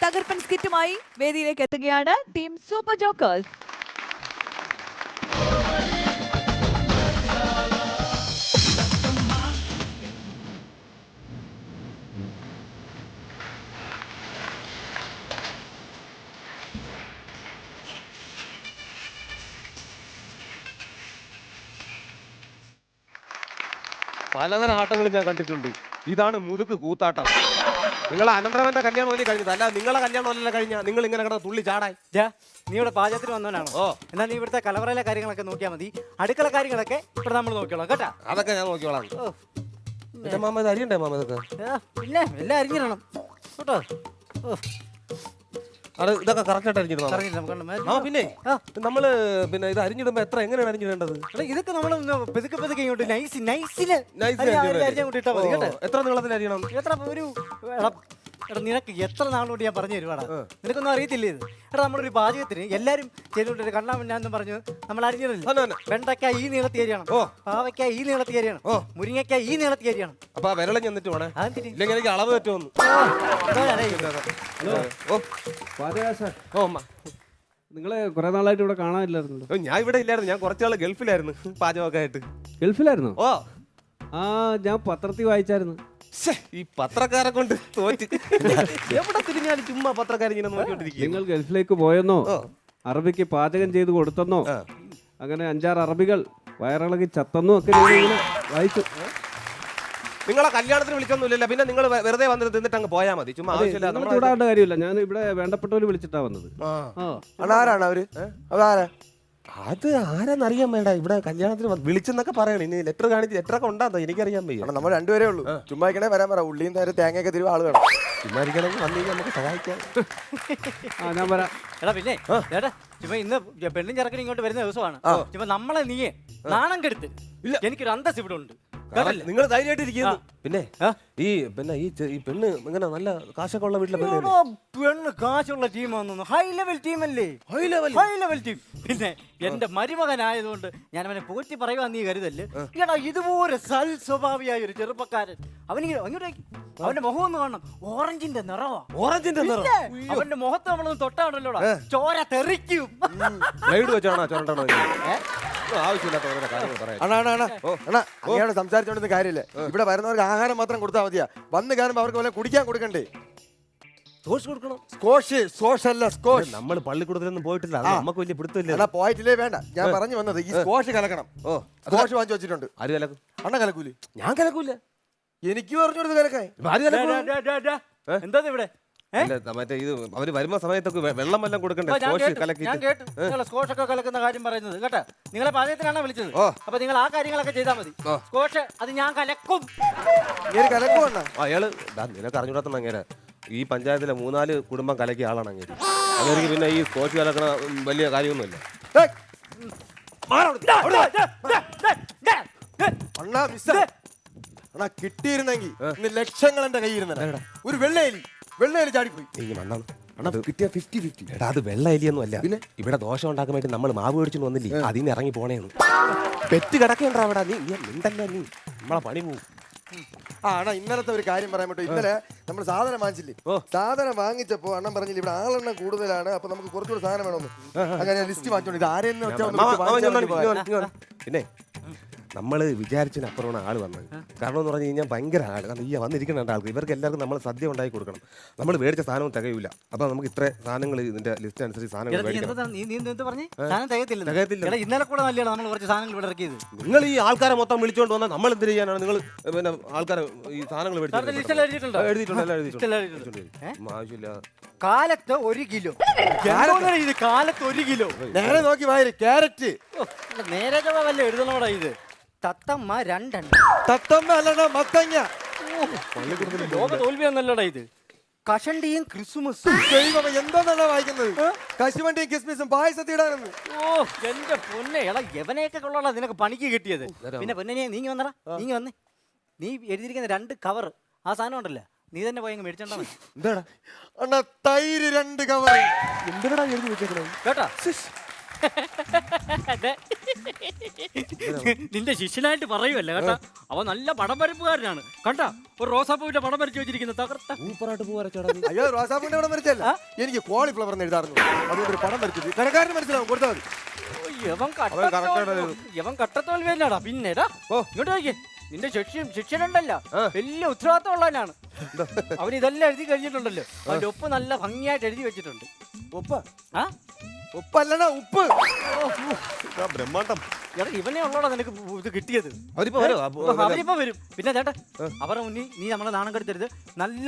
തകർപ്പൻ സ്കിറ്റുമായി വേദിയിലേക്ക് എത്തുകയാണ് ടീം സൂപ്പർ ജോക്കേഴ്സ്. പലതരം ആട്ടങ്ങളും ഞാൻ കണ്ടിട്ടുണ്ട്. ഇതാണ് മുതുക്ക് കൂത്താട്ടം. നിങ്ങളെ അനന്തരവന്റെ കല്യാണം പോലെ കഴിഞ്ഞത് അല്ല, നിങ്ങളെ കല്യാണം അല്ലല്ലോ കഴിഞ്ഞ. നിങ്ങൾ ഇങ്ങനെ കിടന്ന് തുള്ളി ചാടാൻ. നീ ഇവിടെ പാചകത്തിന് വന്നവനാണോ? എന്നാൽ നീ ഇവിടുത്തെ കലവറയിലെ കാര്യങ്ങളൊക്കെ നോക്കിയാൽ മതി. അടുക്കള കാര്യങ്ങളൊക്കെ ഇവിടെ നമ്മൾ നോക്കിയോളാം കേട്ടാ. അതൊക്കെ ഞാൻ നോക്കിയോളാം. എന്റെ മാമ ഇത് അരിയണ്ടേ മാമ? ഇതൊക്കെ പിന്നെ എല്ലാം അരിഞ്ഞിടണം കേട്ടോ. അത് ഇതൊക്കെ കറക്റ്റ് ആയിട്ട് അരിഞ്ഞിടണം. പിന്നെ നമ്മള് ഇത് അരിഞ്ഞിടുമ്പോ എങ്ങനെയാണ് അരിഞ്ഞിടേണ്ടത്? ഇതൊക്കെ നമ്മൾ പെതുക്കെ പെതുക്കെ ഇങ്ങോട്ട് നൈസില് ഇട്ടാ മതി കേട്ടോ. എത്ര നീളത്തിൽ അരിയണം? എത്ര ഒരു എടാ നിനക്ക് എത്ര നാളോട് ഞാൻ പറഞ്ഞു തരുവാടാ, നിനക്കൊന്നും അറിയത്തില്ലേ ഇത്? എടാ നമ്മളൊരു പാചകത്തിന് എല്ലാരും ചെയ്തോണ്ടിട്ട് കണ്ണാമെന്നു പറഞ്ഞു നമ്മൾ അരിഞ്ഞിടില്ല. വെണ്ടയ്ക്ക ഈ നീളത്തി അരിയണം, പാവയ്ക്ക ഈ നീളത്തി അരിയണം, മുരിങ്ങയ്ക്ക ഈ നീളത്തി അരിയണം. അപ്പൊ വിരളം ചെന്നിട്ട് വേണേ, ഇല്ലെങ്കിൽ എനിക്ക് അളവ് പറ്റുമെന്ന്. നിങ്ങളെ കുറെ നാളായിട്ട് ഇവിടെ കാണാനില്ലായിരുന്നല്ലോ. ഞാൻ ഇവിടെ ഇല്ലായിരുന്നു, ഞാൻ കുറച്ചാള് ഗൾഫിലായിരുന്നു പാചകമൊക്കെ ആയിട്ട്. ഗൾഫിലായിരുന്നു? ഓ ആ, ഞാൻ പത്രത്തിൽ വായിച്ചായിരുന്നു. ഈ പത്രക്കാരെ കൊണ്ട് തോറ്റ് എവിടെ തിരിഞ്ഞാലും ചുമ്മാ പത്രക്കാരിങ്ങനെ നോക്കിക്കൊണ്ടിരിക്കും. നിങ്ങൾ ഗൾഫിലേക്ക് പോയെന്നോ, അറബിക്ക് പാചകം ചെയ്ത് കൊടുത്തെന്നോ, അങ്ങനെ 5-6 അറബികൾ വയറിളകി ചത്തെന്നോ ഒക്കെ ഇങ്ങനെ വായിച്ചു. നിങ്ങളെ കല്യാണത്തിന് വിളിക്കൊന്നുമില്ല, പിന്നെ നിങ്ങൾ വെറുതെ വന്നിട്ട് തിന്നിട്ട് അങ്ങ് പോയാൽ മതി. ചുമ്മാ ആവശ്യമില്ല, ചൂടാവേണ്ട കാര്യമില്ല. ഞാൻ ഇവിടെ വേണ്ടപ്പെട്ടവര് വിളിച്ചിട്ടാ വന്നത്. ആരാണ് അവര്? അതാരാ? അത് ആരാന്നറിയാൻ വേണ്ട. ഇവിടെ കല്യാണത്തിന് വിളിച്ചെന്നൊക്കെ പറയണം. ഇനി ലെറ്ററൊക്കെ ഉണ്ടാകും, എനിക്കറിയാൻ വയ്യ. നമ്മൾ രണ്ടുപേരേ ഉള്ളൂ. ചുമ്മാ വരാൻ പറ. ഉള്ളിയും നേരെ തേങ്ങയൊക്കെ തരുവ ആള് വേണം. ചുമ്മാ ഇരിക്കണമെങ്കിൽ വന്നു നമുക്ക് സഹായിക്കാം. ഞാൻ വരാം. എടാ പിന്നെ ചേട്ടാ, ചുമ്മാ ഇന്ന് പെണ്ണും ചെറുക്കനും ഇങ്ങോട്ട് വരുന്ന ദിവസമാണ്. ചുമ്മാ നമ്മളെ നീയെ നാണം കെടുത്ത് എനിക്കൊരു അന്തസ് ഇവിടെ ഉണ്ട്. നിങ്ങൾ ധൈര്യമായിട്ടിരിക്കുന്നു. പിന്നെ ഈ പെണ്ണ് ഇങ്ങനെ നല്ല കാശൊക്കെ ഉള്ള വീട്ടിലെ പെണ്ണ് കാശുള്ള ടീമാണെന്ന്. ഹൈ ലെവൽ ടീം അല്ലേ? High level team. പിന്നെ എന്റെ മരുമകനായതുകൊണ്ട് ഞാൻ അവനെ പോറ്റി പറയുവാ നീ കരുതല്ലേ. എടാ ഇതുപോലെ സൽ സ്വഭാവിയായ ഒരു ചെറുപ്പക്കാരൻ. അവന്റെ മുഖം ഒന്ന് കാണണം. ഓറഞ്ചിന്റെ നിറവാ. ഓറഞ്ചിന്റെ നിറം. അവന്റെ മുഖത്ത് നമ്മളൊന്ന് തൊട്ടാണല്ലോടാ ചോര തെറിക്കും. വെച്ചാണോ ചോരണ്ടോ? ആവശ്യമില്ലാത്ത സംസാരിച്ചോണ്ടൊന്നും കാര്യമില്ല. ഇവിടെ വരുന്നവർക്ക് ആഹാരം മാത്രം കൊടുത്താൽ മതിയാ. വന്ന് കയറുമ്പോ അവർക്ക് വല്ല കുടിക്കാൻ കൊടുക്കണ്ടേ? നമ്മൾ പള്ളിക്കൂടത്തിലൊന്നും പോയിട്ടില്ല, നമുക്ക് വലിയ പിടുത്തില്ല. പോയിട്ടില്ലേ? വേണ്ട, ഞാൻ പറഞ്ഞു വന്നത് ഈ സ്കോഷ് കലക്കണം. സ്കോഷ് വാങ്ങിച്ചു വെച്ചിട്ടുണ്ട്. ആര് കലക്കും? അണ്ണ കലക്കൂലേ? ഞാൻ കലക്കൂല. എനിക്ക് പറഞ്ഞു കൊടുത്ത് കലക്കാൻ. എന്താ ഇവിടെ മറ്റേ ഇത് അവര് വരുമ്പോ സമയത്തൊക്കെ വെള്ളം വല്ലതും കൊടുക്കണ്ടേ? ഞാൻ കേട്ടു സ്കോഷ് ഒക്കെ കലക്കുന്ന കാര്യം പറയുന്നത് കേട്ടാ. നിങ്ങളെ പാചകത്തിനാണ് വിളിച്ചത്. അപ്പൊ നിങ്ങൾ ആ കാര്യങ്ങളൊക്കെ ചെയ്താൽ മതി. സ്കോഷ് അത് ഞാൻ കലക്കും. അയാള് നിനക്ക് അറിഞ്ഞൂടാത്ത അങ്ങനെ ഈ പഞ്ചായത്തിലെ 3-4 കുടുംബം കലക്കിയ ആളാണ് അങ്ങനെ. അതെനിക്ക് പിന്നെ ഈ സ്കോച്ച് കലക്കണ വലിയ കാര്യമൊന്നുമില്ല. കിട്ടിയിരുന്നെങ്കിൽ ലക്ഷങ്ങൾ എന്റെ കയ്യിരുന്ന ഒരു വെള്ളയലി ചാടിപ്പോയി. കിട്ടിയ 50-50. എടാ അത് വെള്ള എലിയൊന്നും അല്ല. പിന്നെ ഇവിടെ ദോശ ഉണ്ടാക്കാൻ വേണ്ടി നമ്മൾ മാവ് മേടിച്ചു വന്നില്ലേ, അതിന് ഇറങ്ങി പോണേന്ന്. പെറ്റ് കിടക്കേണ്ട അവിടെ. നീ മിണ്ടല്ല, നീ നമ്മളെ പണി പോവും. ഇന്നലത്തെ ഒരു കാര്യം പറയാൻ പറ്റും. ഇന്നലെ നമ്മൾ സാധനം വാങ്ങിച്ചില്ലേ? സാധനം വാങ്ങിച്ചപ്പോ അണ്ണൻ പറഞ്ഞില്ല ഇവിടെ ആളെണ്ണം കൂടുതലാണ്, അപ്പൊ നമുക്ക് കുറച്ചുകൂടെ സാധനം വേണമെന്ന്. അങ്ങനെ ലിസ്റ്റ് വാങ്ങിച്ചോണ്ട് ഇത് ആരെയും പിന്നെ നമ്മൾ വിചാരിച്ചതിനപ്പുറമാണ് ആള് വന്നത്. കാരണം എന്ന് പറഞ്ഞു കഴിഞ്ഞാൽ ഭയങ്കര ആള്. കാരണം ഈ വന്നിരിക്കുന്ന ആൾക്ക് ഇവർക്ക് എല്ലാവർക്കും നമ്മൾ സദ്യ ഉണ്ടാക്കി കൊടുക്കണം. നമ്മൾ മേടിച്ച സാധനവും തികയില്ല. അപ്പൊ നമുക്ക് ഇത്ര സാധനങ്ങൾ ഇതിന്റെ ലിസ്റ്റ് അനുസരിച്ച് സാധനങ്ങൾ നിങ്ങൾ ഈ ആൾക്കാരെ മൊത്തം വിളിച്ചോണ്ട് വന്നാൽ നമ്മൾ എന്ത് ചെയ്യാനാണ്? നിങ്ങൾ പിന്നെ ആൾക്കാരെ ഈ സാധനങ്ങൾ എഴുതിയിട്ടുണ്ട്. ആവശ്യമില്ല. കാലത്ത് 1 കിലോ. കാലത്ത് 1 കിലോ. നേരെ നോക്കി വായി. ക്യാരറ്റ് നേരെ വല്ല എഴുതണോടാ ഇത്. തത്തമ്മ 2 തത്തമ്മ അല്ലടാ മത്തങ്ങ. ലോക തോൽവിയാന്നല്ലോടാ ഇത്. കഷണ്ടിയും ക്രിസ്മസും. എന്താ വായിക്കുന്നത്? കശുവണ്ടിയും ക്രിസ്മസും പായസത്തിടാനെന്ന്. എന്റെ പൊന്നെ, എടാ എവനെയൊക്കെ കൊള്ളാ നിനക്ക് പണിക്ക് കിട്ടിയത്. പിന്നെ പൊന്നെ നീങ്ങി വന്നടാ, നീങ്ങി വന്നേ. നീ എഴുതിയിരിക്കുന്ന 2 കവർ ആ സാധനം ഉണ്ടല്ലോ, നീ തന്നെ പോയി മേടിച്ചോണ്ടാ. എന്താടാ? തൈര് 2 കവർ. എന്തിനാ എഴുതി വെച്ചേക്കണേ കേട്ടാ? അതെ. നിന്റെ ശിഷ്യനായിട്ട് പറയുമല്ലേ കേട്ടാ, അവൻ നല്ല പടം വരപ്പുകാരനാണ്. കണ്ടാ ഒരു റോസാപ്പൂവിന്റെ പടം വരച്ചു വെച്ചിരിക്കുന്നത്, തകർത്ത. സൂപ്പറായിട്ട് പോവാ. അയ്യോ റോസാപ്പൂന്റെ പടം വരച്ചല്ല, എനിക്ക് കോളിഫ്ലവർ എന്ന് എഴുതാറുണ്ട്. അതുകൊണ്ട് ഒരു പടം വരച്ചത് കടക്കാരന് മനസ്സിലാവും, കൊടുത്താൽ മതി. യവൻ കട്ടത്തോൽവേനാടാ. പിന്നെടാ ഇങ്ങോട്ട് നോക്കിയേ, നിന്റെ ശിഷ്യനുണ്ടല്ലോ വലിയ ഉത്തരവാദിത്തമുള്ളവനാണ്. അവൻ ഇതെല്ലാം എഴുതി കഴിഞ്ഞിട്ടുണ്ടല്ലോ, അവന്റെ ഒപ്പ് നല്ല ഭംഗിയായിട്ട് എഴുതി വെച്ചിട്ടുണ്ട്. ഉപ്പ് ആ ഉപ്പല്ലടാ ഉപ്പ്. ബ്രഹ്മാണ്ടം. എടാ ഇവനെ ഉള്ളോടാ നിനക്ക് ഇത് കിട്ടിയത്. അവരിപ്പോ വരും. അവരിപ്പോ വരും. പിന്നെ ചേട്ടാ അവരുടെ മുന്നിൽ നീ നമ്മളെ നാണം കെടുത്തരുത്. നല്ല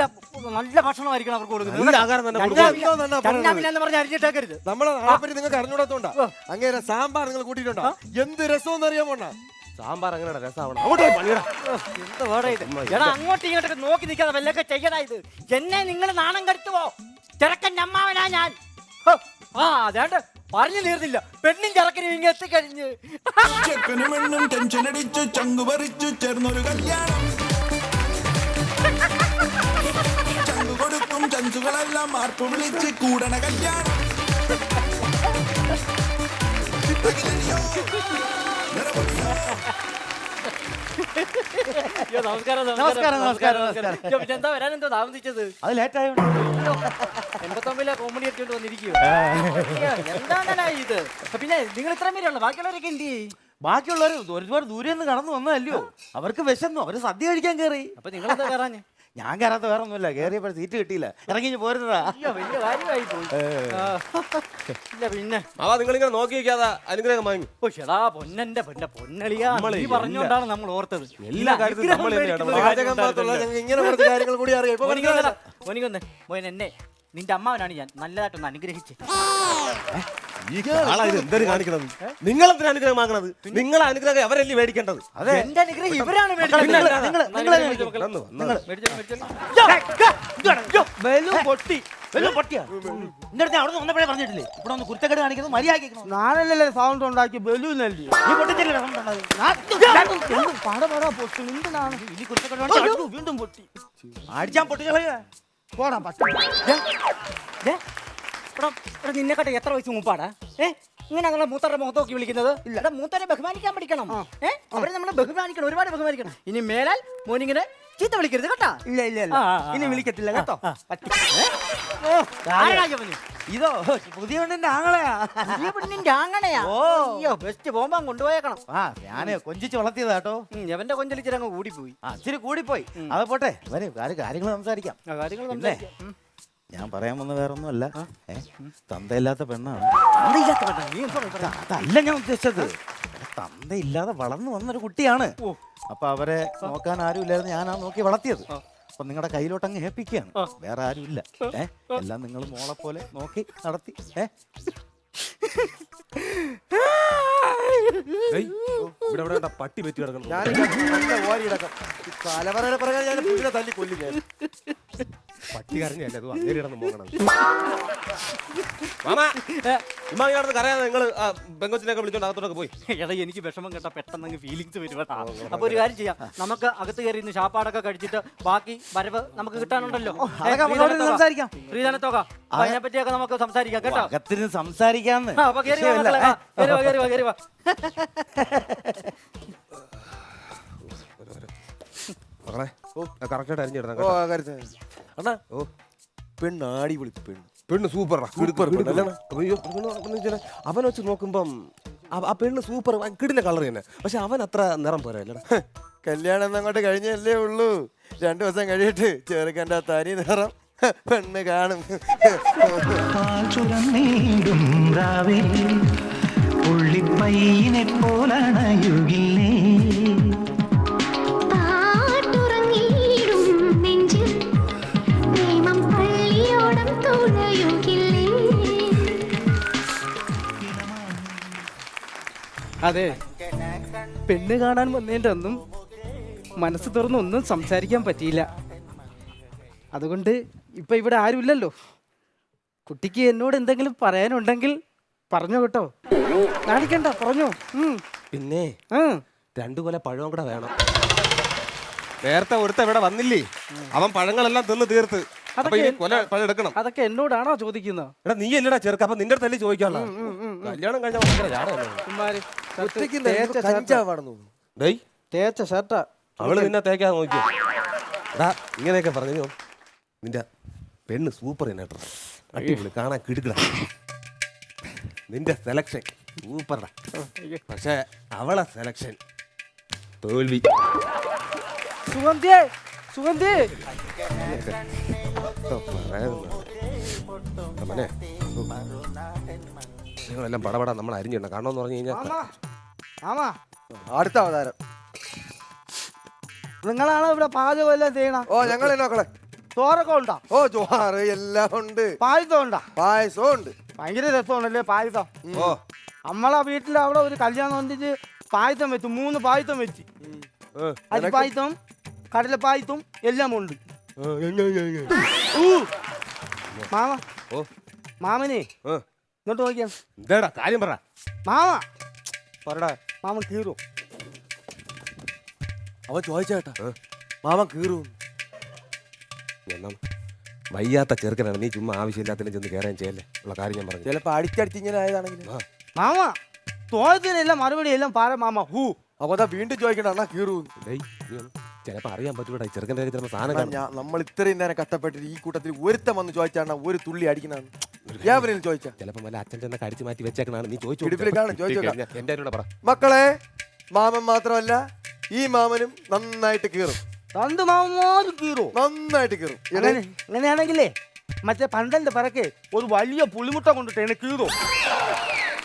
നല്ല ഭക്ഷണമായിരിക്കണം അവർക്ക് കൊടുക്കുന്നത്. പറഞ്ഞ് അരിഞ്ഞിട്ടേക്കരുത്. നമ്മളെ നാളെപ്പറ്റി നിങ്ങൾക്ക് അറിഞ്ഞൂടാത്തോണ്ടാ. അങ്ങനെ സാമ്പാർ നിങ്ങൾ കൂട്ടിയിട്ടുണ്ടോ? എന്ത് രസം അറിയാമോണ്ണ. സാമ്പാർ അങ്ങനെ രസമാവണം. അങ്ങോട്ട് പണിയടാ. എന്താ വേടാ ഇത്? എടാ അങ്ങോട്ടും ഇങ്ങോട്ടൊക്കെ നോക്കി നിൽക്കാതെ വല്ലൊക്കെ ചെയ്യടാ ഇത്. എന്നെ നിങ്ങൾ നാണം കെടുത്തുവോ? ചെറുക്കൻ അമ്മാവനാ ഞാൻ. ആ അതാണ്ട് പറഞ്ഞു തീർന്നില്ല. പെണ്ണും ചെറുക്കനും ഇങ്ങനെ എത്തിക്കഴിഞ്ഞ് ചെക്കനും പെണ്ണും ടെൻഷൻ അടിച്ചു ചങ്കു പറിച്ചു ചേർന്നൊരു കല്യാണം. ചങ്കു കൊടുക്കും ചൻസുകളെല്ലാം മാർപ്പ് വിളിച്ച് കൂടണ കല്യാണം. നമസ്കാരം നമസ്കാരം നമസ്കാരം നമസ്കാരം. പിന്നെ എന്താ വരാനെന്തോ താമസിച്ചത്? അത് ലേറ്റ് ആയോണ്ട് 89 കോമഡി എടുത്തോണ്ട് വന്നിരിക്കും. എന്താണ് ഇത്? പിന്നെ നിങ്ങൾ ഇത്രയും പേരുള്ളൂ, ബാക്കിയുള്ളവരൊക്കെ എന്ത് ചെയ്യും? ബാക്കിയുള്ളവർ ഒരുപാട് ദൂരെ നിന്ന് കടന്നു വന്നതല്ലയോ, അവർക്ക് വിശന്നു, അവര് സദ്യ കഴിക്കാൻ കയറി. അപ്പൊ നിങ്ങളെന്താ കയറാഞ്ഞ്? ഞാൻ കയറാത്ത വേറെ ഒന്നുമില്ല, കയറിയപ്പോൾ സീറ്റ് കിട്ടിയില്ല, ഇറങ്ങി പോരുന്നതാ. അയ്യോ വലിയ കാര്യമായി പോയി. ഇല്ല പിന്നെ നിങ്ങളിങ്ങനെ നോക്കി വെക്കാതെ അനുഗ്രഹം വാങ്ങി. ഓ ഷെടാ പൊന്നന്റെ പൊന്നളിയാ, നീ പറഞ്ഞോണ്ടാണ് നമ്മൾ ഓർത്തത്. എല്ലാ കാര്യത്തിലും നമ്മൾ ഇങ്ങനെ കുറച്ച് കാര്യങ്ങൾ കൂടി അറിയാം. മോനിക്കൊന്നേ മോൻ എന്നെ നിന്റെ അമ്മാവനാണ് ഞാൻ, നല്ലതായിട്ടൊന്ന് അനുഗ്രഹിച്ച്. എന്തൊരു കാണിക്കണത്? നിങ്ങളെന്തിനാ അനുഗ്രഹം വാങ്ങണത്? നിങ്ങളെ അനുഗ്രഹം അവരല്ലേ മേടിക്കേണ്ടത്? എന്റെ അനുഗ്രഹം ഇവരാണ് അവിടെ പറഞ്ഞിട്ടില്ലേ ഇവിടെ ഒന്ന് കുരുത്തക്കേട് കാണിക്കുന്നത് മര്യാദ. ഞാനല്ലേ സൗണ്ട് ഉണ്ടാക്കി ബലൂനല്ലേ നീ പൊട്ടിച്ചില്ലേ വീണ്ടും പൊട്ടി അടിച്ചാൻ പൊട്ടിക്കളയ പോടാ നിന്നെക്കട്ടെ എത്ര വയസ്സ് മുമ്പാടാ? ഇങ്ങനെ അങ്ങനെ മൂത്തരുടെ മുഖത്തോക്കി വിളിക്കുന്നത്? ഇല്ല, മൂത്തരെ ബഹുമാനിക്കാൻ പഠിക്കണം. അവരെ നമ്മൾ ബഹുമാനിക്കണം, ഒരുപാട് ബഹുമാനിക്കണം. ഇനി മേലാൽ മോനിങ്ങനെ ചീത്ത വിളിക്കരുത് കേട്ടാ. ഇല്ല ഇല്ല ഇല്ല ഇനി വിളിക്കത്തില്ല കേട്ടോ. ഇതോ പുതിയ പെണ്ണിന്റെ ആങ്ങളെയാ. പെണ്ണിന്റെ ആങ്ങണയാ? അയ്യോ ബെസ്റ്റ് പോകുമ്പോ കൊണ്ടുപോയേക്കണം. ഞാന് കൊഞ്ചിച്ച് വളർത്തിയതാ കേട്ടോ. എവന്റെ കൊഞ്ചലിച്ചിട്ട് അങ്ങ് കൂടിപ്പോയി. ഇച്ചിരി കൂടിപ്പോയി. അത് പോട്ടെ, കാര്യങ്ങൾ സംസാരിക്കാം. കാര്യങ്ങൾ ഞാൻ പറയാൻ വന്ന വേറെ ഒന്നുമല്ല, തന്തയില്ലാത്ത പെണ്ണാണ്. അതല്ല ഞാൻ ഉദ്ദേശിച്ചത്, തന്തയില്ലാതെ വളർന്നു വന്നൊരു കുട്ടിയാണ്. അപ്പൊ അവരെ നോക്കാൻ ആരും ഇല്ലായിരുന്നു, ഞാനാ നോക്കി വളർത്തിയത്. അപ്പൊ നിങ്ങളുടെ കയ്യിലോട്ട് അങ്ങ് ഏൽപ്പിക്കുകയാണ്, വേറെ ആരും ഇല്ല. എല്ലാം നിങ്ങൾ മോളെ പോലെ നോക്കി നടത്തി. ഇവിടെ പട്ടി പറ്റി കിടക്കണം. തലവരെ പറയാൻ ഞാൻ പുള്ളിനെ തല്ലി കൊല്ലും ഞാൻ. പട്ടി കരഞ്ഞല്ലേ അത് അങ്ങേരി കിടന്ന് മോങ്ങണം. ഇമാടെ കരയാതെ നിങ്ങൾ പെങ്കൊച്ചിനൊക്കെ വിളിച്ചോണ്ട് അകത്തോട്ടൊക്കെ പോയി. എടാ എനിക്ക് വിഷമം കേട്ടാ പെട്ടെന്ന് ഫീലിങ്സ് വരും. അപ്പൊ ഒരു കാര്യം ചെയ്യാം, നമുക്ക് അകത്ത് കയറി ഇന്ന് ഷാപ്പാടൊക്കെ കഴിച്ചിട്ട് ബാക്കി വരവ് നമുക്ക് കിട്ടാനുണ്ടല്ലോ. സംസാരിക്കാം, ശ്രീധനത്തോക അതിനെ പറ്റിയൊക്കെ നമുക്ക് സംസാരിക്കാം കേട്ടോ. അകത്തിന് സംസാരിക്കാന്ന്. അപ്പൊ കേറി വാ മക്കളെ, കേറി വാ. മക്കളെ കറക്റ്റായിട്ട് അരിഞ്ഞിടണം. അണ്ണാ പെണ്ണാടി വിളിച്ചു പെണ്ണ് സൂപ്പർ. അവൻ വെച്ച് നോക്കുമ്പം ആ പെണ്ണ് സൂപ്പർ, കിടിന്റെ കളർ തന്നെ. പക്ഷെ അവൻ അത്ര നിറം പോരാ. കല്യാണം എന്നങ്ങോട്ട് കഴിഞ്ഞല്ലേ ഉള്ളൂ. 2 ദിവസം കഴിയിട്ട് ചെറുക്കൻ്റെ തനി നിറം പെണ്ണ് കാണും. പുള്ളിപ്പയ്യനെ പോലണയുകില്ലേ അതെ, പെണ്ണ് കാണാൻ വന്നതിൻ്റെ ഒന്നും മനസ്സ് തുറന്ന് ഒന്നും സംസാരിക്കാൻ പറ്റിയില്ല. അതുകൊണ്ട് ഇപ്പൊ ഇവിടെ ആരുമില്ലല്ലോ. കുട്ടിക്ക് എന്നോട് എന്തെങ്കിലും പറയാനുണ്ടെങ്കിൽ പറഞ്ഞോ കേട്ടോ, കാണിക്കണ്ട, പറഞ്ഞോ. പിന്നെ 2 കൊല പഴവും കൂടെ വേണം. നേരത്തെ ഒരുത്ത ഇവിടെ വന്നില്ലേ, അവൻ പഴങ്ങളെല്ലാം തിന്ന് തീർത്ത് അപ്പൊ ഈ കൊല പഴം എടുക്കണം. അതൊക്കെ എന്നോടാണോ ചോദിക്കുന്നത്? എടാ നീ അല്ലടാ ചെറുക്ക, അപ്പൊ നിന്റെ അടുത്തല്ലേ ചോദിക്കാനുള്ള കല്യാണം കഴിഞ്ഞ ഭയങ്കര ചാടാണ്. ഇമ്മാര് ഒറ്റയ്ക്ക് തേച്ച ഷർട്ടാ. കഞ്ചാവാണെന്ന് തോന്നുന്നു. ഡേയ് തേച്ച ഷർട്ടാ. അവള് നിന്നെ തേക്കാൻ നോക്കിയോ? എടാ ഇങ്ങനെയൊക്കെ പറഞ്ഞു നിന്റെ പെണ്ണ് സൂപ്പർ തന്നെ കേട്ടോ, അടിപൊളി, കാണാൻ കിടുക്കട. നിന്റെ സെലക്ഷൻ സൂപ്പർടാ, പക്ഷെ അവളെ സെലക്ഷൻ തോൽവി. സുഗന്ധിയേ, സുഗന്ധി. മനെ നിങ്ങളെല്ലാം പടപട നമ്മൾ അരിഞ്ഞിടണം. കാരണം എന്ന് പറഞ്ഞു കഴിഞ്ഞാൽ ആമാ, അടുത്ത അവതാരം. നിങ്ങളാണോ ഇവിടെ പാചകം എല്ലാം ചെയ്യണം? ഓ ഞങ്ങൾ നോക്കളെ. ചോറൊക്കെ ഉണ്ടാ? ഓ ചോറ് എല്ലാം ഉണ്ട്. പായസം ഉണ്ടാ? പായസവും ഉണ്ട്. ഭയങ്കര രസമാണല്ലേ പായസം. ഓ നമ്മളെ വീട്ടിൽ അവിടെ ഒരു കല്യാണം വന്നിട്ട് പായസം വെച്ചു, 3 പായസം വെച്ച്. അരി പായസം, കടല പായസം എല്ലാം ഉണ്ട്. മാമ, ഓ മാമനെ ഇങ്ങോട്ട് നോക്കിയാ. എന്താടാ കാര്യം പറ. മാമ പറടാ. മാമൻ കീറും. അവൻ ചോദിച്ചേട്ടാ മാമൻ കീറും. എന്നാ വയ്യാത്ത ചെറുക്കനാണ്, നീ ചുമ്മാ ആവശ്യമില്ലാത്തതിലും ചെന്ന് കയറാൻ ചെയ്യല്ലേ ഉള്ള കാര്യം ഞാൻ പറഞ്ഞു. ചിലപ്പോ അടിച്ചടിച്ച് ഇങ്ങനെ ആയതാണെങ്കിൽ മാമ തോഴത്തിനെല്ലാം മറുപടി എല്ലാം പാര മാമ. ഹൂ അപ്പൊ അതാ വീണ്ടും ചോദിക്കണ്ട അണ്ണാ കീറും. ചിലപ്പോ അറിയാൻ പറ്റൂടാ ഈ ചെറുക്കൻ്റെ കാര്യത്തിൽ ചിലപ്പോൾ സാധനം കാണും. നമ്മൾ ഇത്രയും നേരം കഷ്ടപ്പെട്ടിട്ട് ഈ കൂട്ടത്തിൽ ഒരുത്തം വന്ന് ചോദിച്ചാണ് ഒരു തുള്ളി അടിക്കണാണ്. ഏവരെയും ചോദിച്ചാ ചിലപ്പോൾ വല്ല അച്ഛൻ ചെന്നൊക്കെ അടിച്ചു മാറ്റി വെച്ചേക്കണാണ്. നീ ഇടുപ്പിൽ കാണും, ചോദിച്ചു എന്റെ കൂടെ പറ. മക്കളെ, മാമൻ മാത്രമല്ല ഈ മാമനും നന്നായിട്ട് കീറും. 2 മാമന്മാരും കീറോ? നന്നായിട്ട് കീറും. അങ്ങനെയാണെങ്കിലേ മറ്റേ പണ്ടന്റെ പിറക്കെ ഒരു വലിയ പുളിമുട്ട കൊണ്ടിട്ട് എന്നെ കീറോ.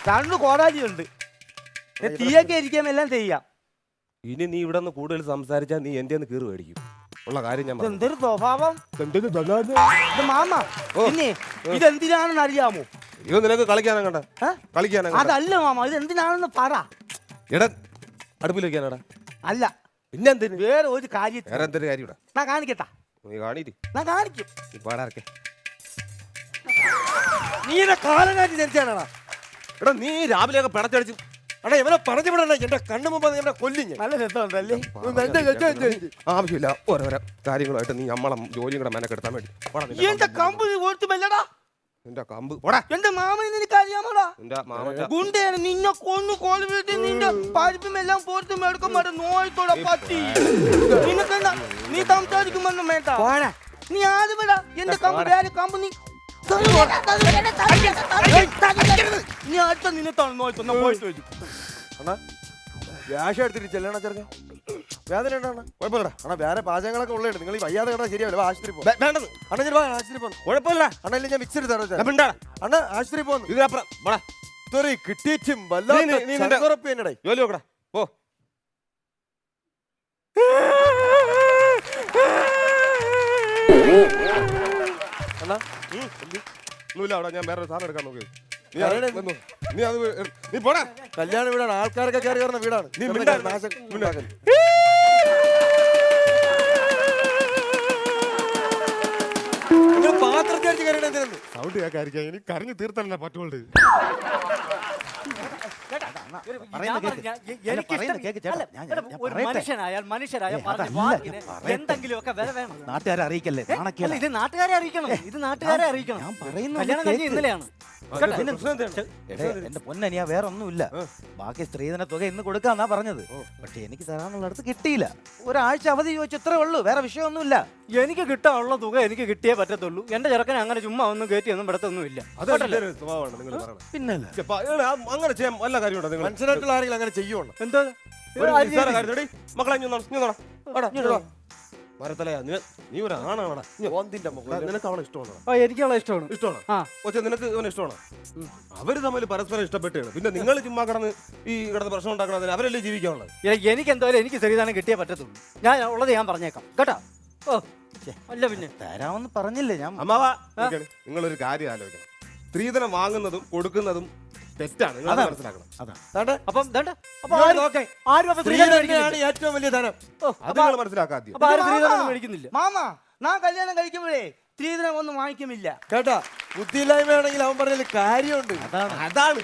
2 കോടാലിയുണ്ട്, തീയൊക്കെ ഇരിക്കാൻ എല്ലാം ചെയ്യാം. ഇനി നീ ഇവിടെ നിന്ന് കൂടുതൽ സംസാരിച്ചാൽ നീ എന്റെ ഒന്ന് കീറ് മേടിക്കും ഉള്ള കാര്യം ഞാൻ പറഞ്ഞു. എന്തൊരു സ്വഭാവം ഇത് മാമ. പിന്നെ ഇതെന്തിനാണെന്ന് അറിയാമോ? ഇത് നിനക്ക് കളിക്കാനാ കണ്ട കളിക്കാനാ? അതല്ല മാമ, ഇത് എന്തിനാണെന്ന് പറ. എടാ അടുപ്പിൽ വെക്കാനാടാ? അല്ല, പിന്നെ എന്തിന് വേറെ ഒരു കാര്യം. വേറെ എന്തൊരു കാര്യം ഇവിടെ ഞാൻ കാണിക്കട്ടാ. നീ കാണിയിട്ട് ഞാൻ കാണിക്കും. നീ പാടാറക്കെ. നീ എന്നെ കാലനാറ്റി ധരിച്ചാണാ? എടാ നീ രാവിലെയൊക്കെ പിടച്ചടിച്ചു. അടാ ഇവനെ പറഞ്ഞു വിടണ, എന്റെ കണ്ണു മുമ്പ് എന്നെ കൊല്ലിഞ്ഞ്. നല്ല രസമുണ്ടല്ലേ? ആവശ്യമില്ല ഓരോരോ കാര്യങ്ങളുമായിട്ട് നീ നമ്മളെ ജോലിയും കൂടെ മെനക്കെടുത്താൻ വേണ്ടി. എന്റെ കമ്പനി ഓർത്തുമല്ലടാ, നിന്റെ കമ്പ് പോടാ. എന്റെ മാമനെ നിനക്ക് അറിയാമോടാ? നിന്റെ മാമ ഗുണ്ടയാണ്, നിന്നെ കൊന്നു കോളി വീട്ടിൽ നിന്റെ പരിപ്പും എല്ലാം പോർത്തും എടുക്കുമ്പോൾ നോയത്തോടെ പറ്റി. നിനക്കെന്താ നീ സംസാരിക്കുമെന്നും വേണ്ട. നീ ആദ്യം വിടാ എന്റെ കമ്പ്. വേറെ കമ്പനി നീ അടുത്ത നിന്നത്താണ് നോയത്തോ പോയിട്ട് വരും. അണ്ണാ ക്യാഷ് എടുത്തിട്ട് ചെല്ലണ ചെറുക്കൻ. വേദന ഉണ്ടോ? കുഴപ്പമില്ലടാ. അണ്ണാ വേറെ പാചകങ്ങളൊക്കെ ഉള്ളത്. നിങ്ങൾ ഈ വയ്യാതെ കിടന്നാൽ ശരിയാവില്ല. ആശുപത്രി പോകും. വേണ്ടത് അണ്ണാ ഞാൻ ആശുപത്രി പോകുന്നു. കുഴപ്പമില്ല. അണ്ണാ ഇല്ല ഞാൻ മിക്സർ തരാം. മിണ്ടാടാ. അണ്ണാ ആശുപത്രി പോകുന്നു. ഇതിനപ്പുറം പോടാ. ഇതൊരു കിട്ടിയിട്ടും നീ വല്ലാത്ത നിന്റെ ചങ്കുറപ്പ് എന്നടേ. ജോലി നോക്കടാ പോ. അണ്ണാ ഒന്നുമില്ല അവിടെ, ഞാൻ വേറൊരു സാധനം എടുക്കാൻ നോക്കി. നീ ആരുടെ അത് വന്നോ. നീ അത് നീ പോടാ. കല്യാണ വീടാണ്, ആൾക്കാരൊക്കെ കയറി കയറുന്ന വീടാണ്. നീ വെറുതെ മിണ്ടാതെ. നാശം ഉണ്ടാക്കരുത്. നിങ്ങൾ പാത്രത്തിൽ അടിച്ച് കയറിയിട്ട് എന്തിനാണ്? സൗണ്ട് കേൾക്കാതിരിക്കാൻ എനിക്ക് കരഞ്ഞു തീർത്തല്ല പറ്റുള്ളൂ. ഒരു മനുഷ്യരായ പറഞ്ഞ വാക്കിന് എന്തെങ്കിലുമൊക്കെ വില വേണം. നാട്ടുകാരെ അറിയിക്കല്ലേ? അല്ല, ഇത് നാട്ടുകാരെ അറിയിക്കണം. ഇത് നാട്ടുകാരെ അറിയിക്കണം. ഞാൻ പറയുന്നത് കല്യാണം കഴിഞ്ഞ ഇന്നലെയാണ്. എന്റെ പൊന്നനിയ വേറെ ഒന്നുമില്ല. ബാക്കി സ്ത്രീധന തുക ഇന്ന് കൊടുക്കാന്നാ പറഞ്ഞത്. പക്ഷെ എനിക്ക് തരാനുള്ളടത്ത് കിട്ടിയില്ല. ഒരാഴ്ച അവധി ചോദിച്ചു, ഇത്രേ ഉള്ളൂ. വേറെ വിഷയമൊന്നുമില്ല. എനിക്ക് കിട്ടാനുള്ള തുക എനിക്ക് കിട്ടിയേ പറ്റത്തുള്ളൂ. എന്റെ ചെറുക്കനെ അങ്ങനെ ചുമ്മാ ഒന്നും കയറ്റിയൊന്നും പെടുത്തൊന്നുമില്ല. അതൊരു സ്വഭാവമാണ് നിങ്ങൾ പറയുന്നത്. പിന്നല്ല അങ്ങനെ ചെയ്യാൻ വല്ല കാര്യമുണ്ടോ നിങ്ങൾ? മനുഷ്യനായിട്ടുള്ള ആരെങ്കിലും അങ്ങനെ ചെയ്യുവാണ്? എന്താ മക്കളെ മരത്തലയാ നീ ഒരു ആണാണടാ. ഓന്തിന്റെ മുകളിൽ നിനക്ക് അവളെ ഇഷ്ടമാണോ? എനിക്കുള്ള ഇഷ്ടമാണ്. ഇഷ്ടമാണോ? പക്ഷെ നിനക്ക് അവനെ ഇഷ്ടമാണോ? അവര് തമ്മിൽ പരസ്പരം ഇഷ്ടപ്പെട്ടാണ്. പിന്നെ നിങ്ങൾ ചുമ്മാ കിടന്ന് ഈ കിടന്ന് പ്രശ്നം ഉണ്ടാക്കണതിന് അവരല്ലേ ജീവിക്കാനുള്ളത്? എനിക്ക് എന്തായാലും എനിക്ക് ശ്രീധനം കിട്ടിയേ പറ്റത്തുള്ളൂ. ഞാൻ ഉള്ളത് ഞാൻ പറഞ്ഞേക്കാം കേട്ടോ. ഓ അല്ല പിന്നെ തരാമെന്ന് പറഞ്ഞില്ലേ ഞാൻ? അമ്മാവാ നിങ്ങളൊരു കാര്യം ആലോചിക്കണം. സ്ത്രീധനം വാങ്ങുന്നതും കൊടുക്കുന്നതും തെറ്റാണ്. നിങ്ങൾ മനസ്സിലാക്കണം. അപ്പം സ്ത്രീധനമാണ് ഏറ്റവും വലിയ ധനം. അത് നിങ്ങൾ മനസ്സിലാക്കാദ്യം. മേടിക്കുന്നില്ല. മാമ ഞാൻ കല്യാണം കഴിക്കുമ്പോഴേ സ്ത്രീധനം ഒന്നും വാങ്ങിക്കുമില്ല കേട്ടാ, ബുദ്ധിയില്ലായ്മയാണെങ്കിൽ അവൻ പറഞ്ഞതിൽ കാര്യമുണ്ട്. അതാണ്